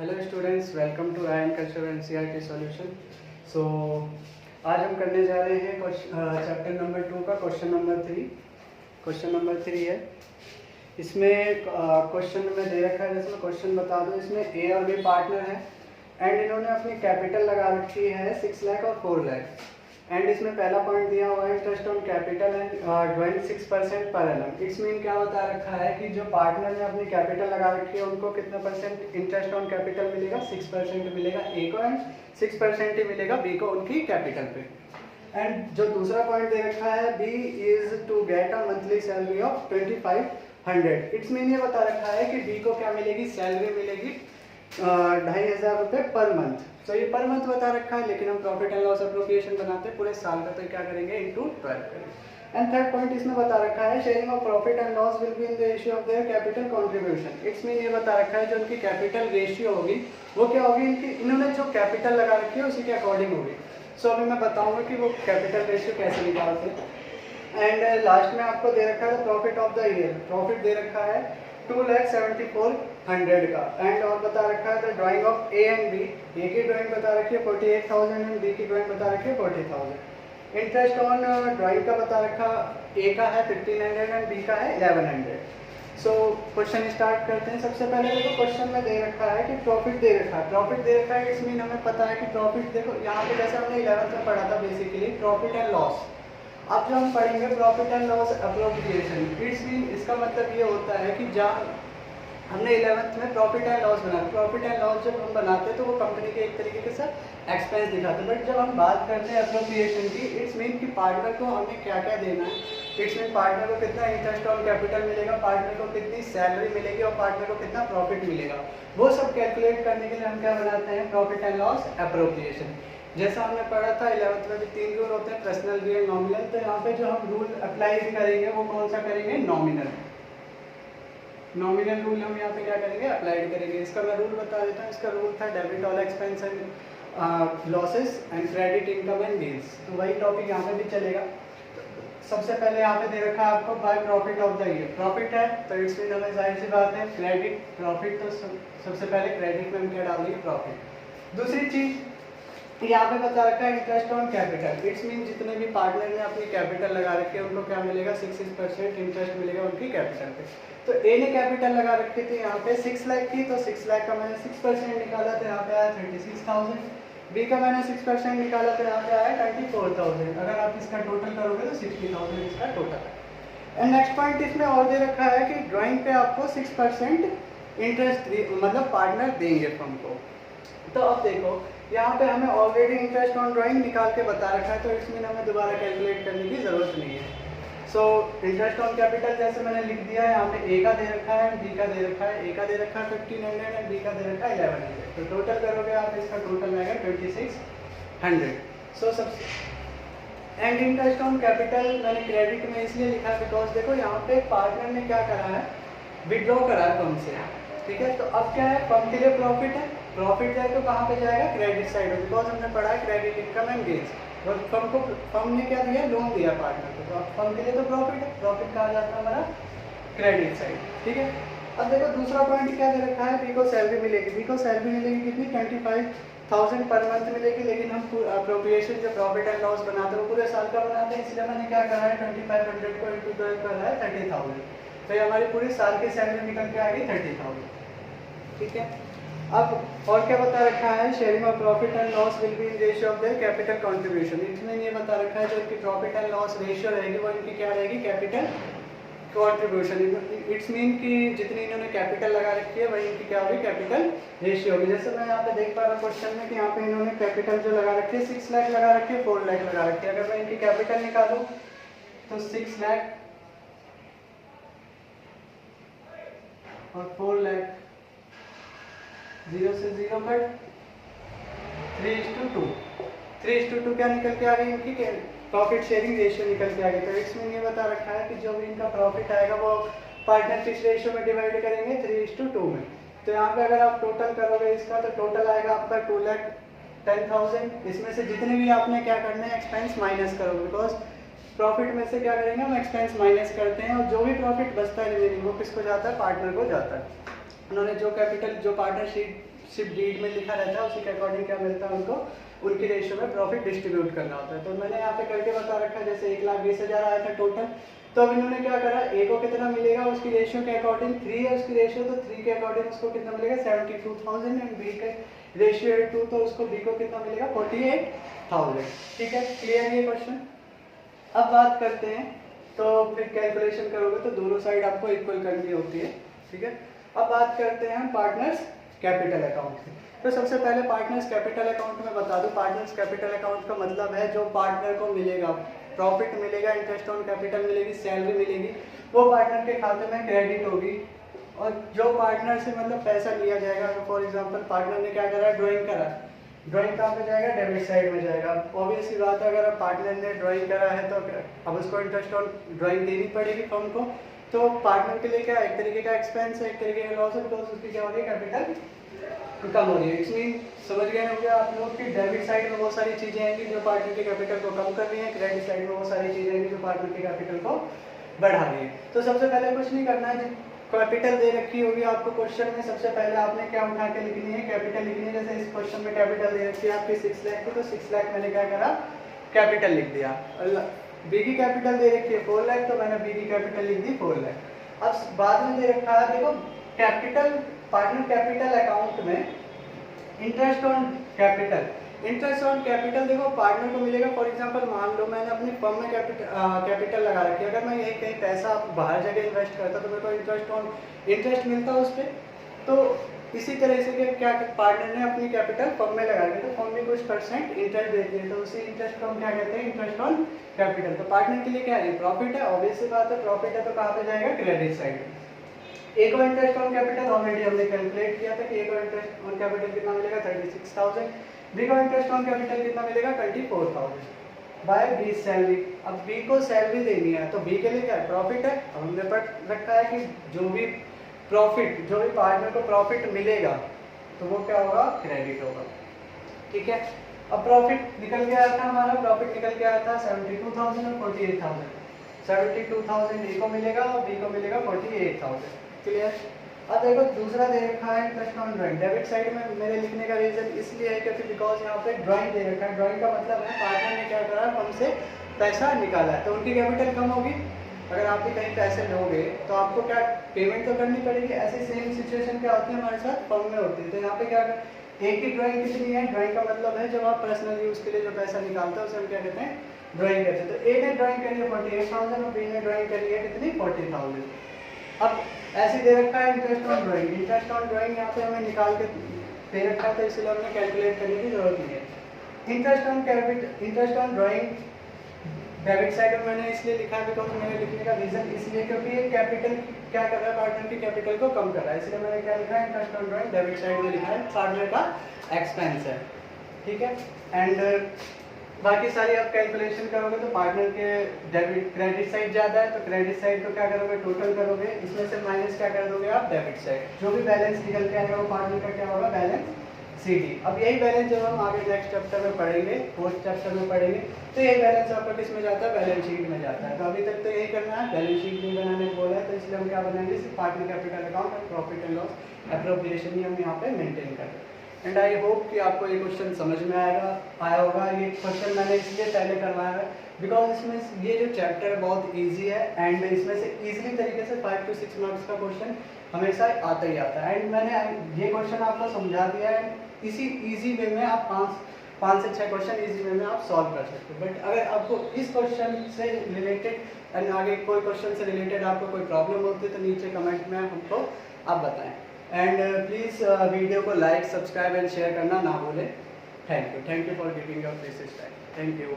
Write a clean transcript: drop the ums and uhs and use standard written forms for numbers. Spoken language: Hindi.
Hello students, welcome to ion culture and CRT solution. So आज हम करने जा रहे हैं चैप्टर नंबर 2 का क्वेश्चन नंबर 3। क्वेश्चन नंबर 3 है। इसमें क्वेश्चन में दे रखा है, जैसे मैं क्वेश्चन बता दूं, इसमें ए और बी पार्टनर है एंड इन्होंने अपनी कैपिटल लगा रखी है 6 लाख और 4 लाख। एंड इसमें पहला पॉइंट दिया हुआ है interest on capital and drawing 6% per annum. It's mean क्या बता रखा है कि जो पार्टनर ने अपनी कैपिटल लगा रखी है उनको कितना परसेंट इंटरेस्ट ऑन कैपिटल मिलेगा, 6% मिलेगा ए को एंड 6% ही मिलेगा बी को उनकी कैपिटल पे। एंड जो दूसरा पॉइंट दे रखा है B is to get a monthly salary of 2500। It's mean ये बता रखा है कि बी को क्या मिलेगी, सैलरी मिलेगी 2500 रुपये पर मंथ। तो ये पर मंथ बता रखा है, लेकिन हम प्रॉफिट एंड लॉस एप्रोप्रिएशन बनाते हैं पूरे साल का, तो क्या करेंगे इंटू 12 करेंगे। एंड थर्ड पॉइंट इसमें बता रखा है sharing of profit and loss will be in the ratio of their capital contribution. It's mean ये बता रखा है जो उनकी कैपिटल रेशियो होगी वो क्या होगी, इन्होंने जो कैपिटल लगा रखी है उसी के अकॉर्डिंग होगी। सो अभी मैं बताऊंगा कि वो कैपिटल रेशियो कैसे निकालते हैं। एंड लास्ट में आपको दे रखा है profit of the year. Profit दे रखा है 2,74,100 का। एंड और बता रखा है the drawing of a and b. A की ड्राइंग बता रखी है 48,000 एंड बी की ड्राइंग बता रखी है 40,000। इंटरेस्ट ऑन ड्राइंग का बता रखा ए का है 1,500 एंड बी का है 1,100। सो क्वेश्चन स्टार्ट करते हैं। सबसे पहले देखो क्वेश्चन में दे रखा है कि प्रॉफिट दे रखा है। प्रॉफिट दे रखा है, इट्स मीन हमें पता है कि प्रॉफिट, देखो यहाँ पे जैसे हमने 11th में पढ़ा था बेसिकली प्रॉफिट एंड लॉस। अब जो हम पढ़ेंगे profit and loss appropriation, it's mean इसका मतलब ये होता है कि जहाँ हमने 11th में प्रॉफिट एंड लॉस बनाया, प्रॉफिट एंड लॉस जब हम बनाते हैं तो वो कंपनी के एक तरीके के साथ एक्सपेंस दिखाते हैं। बट जब हम बात करते हैं एप्रोप्रिएशन की, इट्स मीन कि पार्टनर को हमें क्या क्या देना है। इट्स मीन पार्टनर को कितना इंटरेस्ट ऑन कैपिटल मिलेगा, पार्टनर को कितनी सैलरी मिलेगी और पार्टनर को कितना प्रॉफिट मिलेगा, वो सब कैलकुलेट करने के लिए हम क्या बनाते हैं प्रॉफिट एंड लॉस एप्रोप्रिएशन। जैसा हमने पढ़ा था 11th में भी 3 रूल होते हैं, पर्सनल, रियल, नॉमिनल। तो यहाँ पे जो हम रूल अप्लाई करेंगे वो कौन सा करेंगे, नॉमिनल। नॉमिनल रूल हम यहाँ पे क्या करेंगे, अप्लाइड करेंगे। इसका मैं रूल बता देता हूँ। इसका रूल था debit all expense and losses and credit income and gains. तो वही टॉपिक यहाँ पे भी चलेगा। सबसे पहले यहाँ पे दे रखा है आपको by profit of the year. Profit है तो इट्स मीन हमें जाहिर सी बात है क्रेडिट प्रॉफिट, तो सबसे पहले क्रेडिट में हम क्या डाल देंगे, प्रॉफिट। दूसरी चीज यहाँ पे बता रखा है interest on capital. It's mean जितने भी पार्टनर ने अपनी कैपिटल लगा रखी है उनको क्या मिलेगा, 6% इंटरेस्ट मिलेगा उनकी कैपिटल पे। तो ए ने कैपिटल लगा रखी थी यहाँ पे 6 लाख की, तो 6 लाख का मैंने 6% निकाला तो यहाँ पे आया 36,000। बी का मैंने 6% निकाला तो यहाँ पे आया 24,000। अगर आप इसका टोटल करोगे तो 60,000 इसका टोटल है। एंड नेक्स्ट पॉइंट इसमें और दे रखा है कि ड्राइंग पे आपको 6% इंटरेस्ट मतलब पार्टनर देंगे फर्म को। तो अब देखो यहाँ पे हमें ऑलरेडी इंटरेस्ट ऑन ड्राइंग निकाल के बता रखा है, तो इसमें हमें दोबारा कैलकुलेट करने की जरूरत नहीं है। सो इंटरेस्ट ऑन कैपिटल जैसे मैंने लिख दिया है, यहाँ पे ए का दे रखा है, बी का दे रखा है। ए का दे रखा है 1,500 एंड बी का दे रखा है 1,100। तो टोटल करोगे आप, इसका टोटल आएगा 2,600। सो सब एंड इंटरेस्ट ऑन कैपिटल मैंने क्रेडिट में इसलिए लिखा है बिकॉज देखो यहाँ पे पार्टनर ने क्या करा है, विड्रॉ करा है फर्म से, ठीक है। तो अब क्या है, फर्म के लिए प्रॉफिट है, प्रॉफिट जाए तो कहाँ पे जाएगा, क्रेडिट साइड में, बिकॉज हमने पढ़ा है क्रेडिट इनकम एंड गेन्स। और फर्म ने क्या दिया, लोन दिया पार्टनर को, तो अब फर्म के लिए तो प्रॉफिट है, प्रॉफिट कहा जाता है हमारा क्रेडिट साइड, ठीक है। अब देखो दूसरा पॉइंट क्या दे रखा है, बी को सैलरी मिलेगी। बी को सैलरी मिलेगी कितनी, 25,000 पर मंथ मिलेगी। लेकिन हम अप्रोप्रिएशन जो प्रॉफिट एंड लॉस बनाते हैं वो पूरे साल का बनाते हैं, इसलिए मैंने क्या करा है 2500 को इंटू 12 करा है 30,000। तो ये हमारी पूरी साल की सैलरी निकल के आएगी 30,000, ठीक है। अब और क्या बता रखा है, sharing of profit and loss will be in ratio of their capital contribution. इसमें ये बता रखा है जो इनकी प्रॉफिट एंड लॉस रेशियो रहेगी वो इनकी क्या रहेगी, कैपिटल कंट्रीब्यूशन। इट्स मीन कि जितनी इन्होंने कैपिटल लगा रखी है वही इनकी क्या होगी, कैपिटल रेशियो होगी। जैसे मैं यहाँ पे देख पा रहा हूँ क्वेश्चन में कि यहाँ पे इन्होंने कैपिटल जो लगा रखी है 6 लाख लगा रखी है, 4 लाख लगा रखी है। अगर मैं इनकी कैपिटल निकालूँ तो 6 लाख और 4 लाख, 0 से 0 कट, 3:2। 3:2 क्या निकल के आ गई, इनकी प्रॉफिट शेयरिंग रेशियो निकल के आ गई। तो इसमें ये बता रखा है कि जो भी इनका प्रॉफिट आएगा वो पार्टनर किस रेशियो में डिवाइड करेंगे, 3:2 में। तो यहाँ पे अगर आप टोटल करोगे इसका तो टोटल आएगा आपका 2,10,000। इसमें से जितने भी आपने क्या करना है, एक्सपेंस माइनस करोगे, बिकॉज प्रॉफिट में से क्या करेंगे हम, एक्सपेंस माइनस करते हैं और जो भी प्रॉफिट बचता है रिमेनिंग वो किसको जाता है, पार्टनर को जाता है। उन्होंने जो कैपिटल जो पार्टनरशिप डीड में लिखा रहता है उसी के अकॉर्डिंग क्या मिलता है उनको, उनकी रेशियो में प्रॉफिट डिस्ट्रीब्यूट करना होता है। तो मैंने यहाँ पे करके बता रखा है, जैसे 1,20,000 आया था टोटल, तो अब इन्होंने क्या करा, ए को कितना मिलेगा उसकी रेशियो के अकॉर्डिंग, 3 है उसकी रेशियो, तो 3 के अकॉर्डिंग उसको कितना मिलेगा 72,000, एंड बी के रेशियो है 2, तो उसको बी को कितना मिलेगा 48,000। ठीक है, क्लियर ये क्वेश्चन। अब बात करते हैं, तो फिर कैलकुलेशन करोगे तो दोनों साइड आपको इक्वल करनी होती है। ठीक है, अब बात करते हैं हम पार्टनर्स कैपिटल अकाउंट की। तो सबसे पहले पार्टनर्स कैपिटल अकाउंट में बता दूं, पार्टनर्स कैपिटल अकाउंट का मतलब है जो पार्टनर को मिलेगा, प्रॉफिट मिलेगा, इंटरेस्ट ऑन कैपिटल मिलेगी, सैलरी मिलेगी, वो पार्टनर के खाते में क्रेडिट होगी। और जो पार्टनर से मतलब पैसा लिया जाएगा, फॉर एग्जांपल पार्टनर ने क्या करा, ड्राइंग करा, ड्राइंग कहाँ पे जाएगा, डेबिट साइड में जाएगा। ऑब्वियस सी बात है, अगर पार्टनर ने ड्राइंग करा है तो अब उसको इंटरेस्ट ऑन ड्राइंग देनी पड़ेगी फर्म को, तो पार्टनर के लिए क्या एक तरीके का एक्सपेंस है, एक तरीके का लॉस है, बिकॉज उसकी क्या हो रही है, कैपिटल कम हो रही है। इट्स मीन समझ गए होंगे आप लोग कि डेबिट साइड में बहुत सारी चीजें आएंगी जो पार्टनर के कैपिटल को कम कर रही है, क्रेडिट साइड में बहुत सारी चीजें आएंगी जो पार्टनर के कैपिटल को बढ़ा रही है। तो सबसे पहले कुछ नहीं करना है, कैपिटल दे रखी होगी आपको क्वेश्चन में, सबसे पहले आपने क्या उठा के लिखनी है, कैपिटल लिखनी है। जैसे इस क्वेश्चन में कैपिटल दे रखी है आपकी 6 लाख की, तो 6 लाख मैंने क्या करा, कैपिटल लिख दिया। बी की कैपिटल दे रखी है 4 लाख, तो मैंने बी की कैपिटल लिख दी 4 लाख। अब बाद में दे रखा है, देखो कैपिटल, पार्टनर कैपिटल अकाउंट में interest on capital, interest on capital देखो पार्टनर को मिलेगा। फॉर एग्जांपल मान लो मैंने अपनी फर्म में कैपिटल लगा रखी है, अगर मैं यही कहीं पैसा बाहर जगह इन्वेस्ट करता तो मेरे को इंटरेस्ट मिलता उस पर। तो इसी तरह से क्या पार्टनर ने अपनी कैपिटल फर्म में लगा दी, तो फर्म में कुछ परसेंट इंटरेस्ट देती है, तो उसी इंटरेस्ट को हम क्या कहते हैं, इंटरेस्ट ऑन कैपिटल। तो पार्टनर के लिए क्या है, प्रॉफिट है, ऑब्वियस सी बात है, प्रॉफिट है तो कहाँ पे जाएगा, क्रेडिट साइड में। ए को इंटरेस्ट ऑन कैपिटल ऑलरेडी हमने कैलकुलेट किया था कि ए को इंटरेस्ट ऑन कैपिटल कितना मिलेगा 36,000, बी को इंटरेस्ट ऑन कैपिटल कितना मिलेगा 24,000 बाय बी सैलरी। अब बी को सैलरी देनी है तो बी के लिए क्या है, प्रॉफिट है। अब हमने पढ़ रखा है कि जो भी प्रॉफिट, जो भी पार्टनर को प्रॉफिट मिलेगा तो वो क्या होगा, क्रेडिट होगा। ठीक है, अब प्रॉफिट निकल के आया था, हमारा प्रॉफिट निकल के आया था 72,000 और 48,000। 72,000 ए को मिलेगा और बी को मिलेगा 48,000। क्लियर। अब देखो दूसरा दे रखा है interest on drawing, debit side में मेरे लिखने का रीजन इसलिए है क्योंकि बिकॉज यहाँ पे ड्राइंग दे रखा है। ड्राइंग का मतलब है पार्टनर ने क्या करा, हमसे पैसा निकाला है, तो उनकी कैपिटल कम होगी। अगर आप भी कहीं पैसे लोगे तो आपको क्या पेमेंट तो करनी पड़ेगी। ऐसी सेम सिचुएशन क्या होती है हमारे साथ फर्म में होती है। तो यहाँ पे क्या एक ही ड्राइंग कितनी है, ड्राइंग का मतलब है जब आप पर्सनल यूज के लिए जो पैसा निकालते हैं उसे हम क्या कहते हैं, ड्राइंग कहते हैं। तो ए ने ड्राइंग करी है 48,000 और बी ने ड्राइंग करी है कितनी, 40,000। अब ऐसे दे रखा है interest on drawing, interest on drawing यहाँ पे हमें निकाल के दे रखा है तो इसलिए हमने कैलकुलेट करने की जरूरत नहीं है। Interest on capital, interest on drawing debit side में मैंने इसलिए लिखा है बिकॉज मेरे लिखने का रीजन इसलिए क्योंकि ये कैपिटल क्या कर रहा है, पार्टनर की कैपिटल को कम कर रहा है, इसलिए मैंने क्या लिखा है, interest on drawing debit side में लिखा है, पार्टनर का एक्सपेंस है। ठीक है, एंड बाकी सारी आप कैलकुलेशन करोगे तो पार्टनर के डेबिट क्रेडिट साइड ज़्यादा है तो क्रेडिट साइड को क्या करोगे, टोटल करोगे, इसमें से माइनस क्या कर दोगे आप, डेबिट साइड। जो भी बैलेंस निकल के आएगा वो पार्टनर का क्या होगा, बैलेंस CD। अब यही बैलेंस जब हम आगे नेक्स्ट चैप्टर में पढ़ेंगे, 4th चैप्टर में पढ़ेंगे, तो यही बैलेंस आपका किस में जाता है, बैलेंस शीट में जाता है। तो अभी तक तो यही करना है, बैलेंस शीट नहीं बनाने को बोला है, तो इसलिए हम क्या बनाएंगे, सिर्फ पार्टनर कैपिटल अकाउंट और प्रॉफिट एंड लॉस एप्रोप्रिएशन ही हम यहाँ पे मेंटेन कर रहे हैं। एंड आई होप कि आपको ये क्वेश्चन समझ में आया होगा। ये क्वेश्चन मैंने इसलिए पहले करवाया है बिकॉज इसमें ये जो चैप्टर है बहुत इजी है एंड इसमें से इजीली तरीके से 5 to 6 मार्क्स का क्वेश्चन हमेशा आता ही आता है। एंड मैंने ये क्वेश्चन आपको समझा दिया है, इसी इजी वे में आप 5 से 6 क्वेश्चन इजी वे में आप सॉल्व कर सकते हो। बट अगर आपको इस क्वेश्चन से रिलेटेड एंड आगे कोई क्वेश्चन से रिलेटेड आपको कोई प्रॉब्लम होती है तो नीचे कमेंट में हमको आप बताएं। एंड प्लीज़ वीडियो को लाइक, सब्सक्राइब एंड शेयर करना ना भूलें। Thank you for giving your precious time. Thank you.